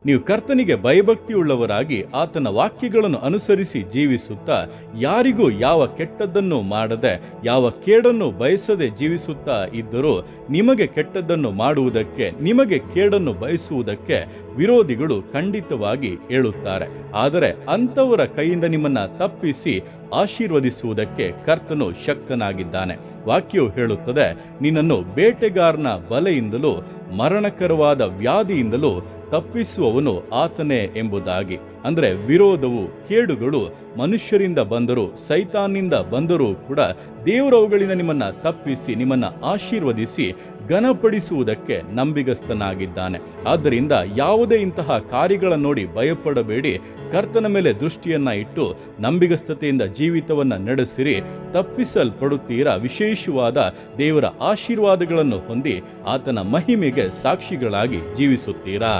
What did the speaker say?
ನೀವು ಕರ್ತನಿಗೆ ಭಯಭಕ್ತಿಯುಳ್ಳವರಾಗಿ ಆತನ ವಾಕ್ಯಗಳನ್ನು ಅನುಸರಿಸಿ ಜೀವಿಸುತ್ತಾ ಯಾರಿಗೂ ಯಾವ ಕೆಟ್ಟದ್ದನ್ನು ಮಾಡದೆ ಯಾವ ಕೇಡನ್ನು ಬಯಸದೆ ಜೀವಿಸುತ್ತಾ ಇದ್ದರೂ ನಿಮಗೆ ಕೆಟ್ಟದ್ದನ್ನು ಮಾಡುವುದಕ್ಕೆ ನಿಮಗೆ ಕೇಡನ್ನು ಬಯಸುವುದಕ್ಕೆ ವಿರೋಧಿಗಳು ಖಂಡಿತವಾಗಿ ಹೇಳುತ್ತಾರೆ. ಆದರೆ ಅಂಥವರ ಕೈಯಿಂದ ನಿಮ್ಮನ್ನು ತಪ್ಪಿಸಿ ಆಶೀರ್ವದಿಸುವುದಕ್ಕೆ ಕರ್ತನು ಶಕ್ತನಾಗಿದ್ದಾನೆ. ವಾಕ್ಯವು ಹೇಳುತ್ತದೆ, ನಿನ್ನನ್ನು ಬೇಟೆಗಾರನ ಬಲೆಯಿಂದಲೂ ಮರಣಕರವಾದ ವ್ಯಾಧಿಯಿಂದಲೂ ತಪ್ಪಿಸುವವನು ಆತನೇ ಎಂಬುದಾಗಿ. ಅಂದರೆ ವಿರೋಧವು ಕೇಡುಗಳು ಮನುಷ್ಯರಿಂದ ಬಂದರೂ ಸೈತಾನಿಂದ ಬಂದರೂ ಕೂಡ ದೇವರವುಗಳಿಂದ ನಿಮ್ಮನ್ನ ತಪ್ಪಿಸಿ ನಿಮ್ಮನ್ನ ಆಶೀರ್ವದಿಸಿ ಘನಪಡಿಸುವುದಕ್ಕೆ ನಂಬಿಗಸ್ತನಾಗಿದ್ದಾನೆ. ಆದ್ದರಿಂದ ಯಾವುದೇ ಇಂತಹ ಕಾರ್ಯಗಳನ್ನು ನೋಡಿ ಭಯಪಡಬೇಡಿ. ಕರ್ತನ ಮೇಲೆ ದೃಷ್ಟಿಯನ್ನ ಇಟ್ಟು ನಂಬಿಗಸ್ತತೆಯಿಂದ ಜೀವಿತವನ್ನ ನಡೆಸಿರಿ. ತಪ್ಪಿಸಲ್ಪಡುತ್ತೀರಾ. ವಿಶೇಷವಾದ ದೇವರ ಆಶೀರ್ವಾದಗಳನ್ನು ಹೊಂದಿ ಆತನ ಮಹಿಮೆಗೆ ಸಾಕ್ಷಿಗಳಾಗಿ ಜೀವಿಸುತ್ತೀರಾ.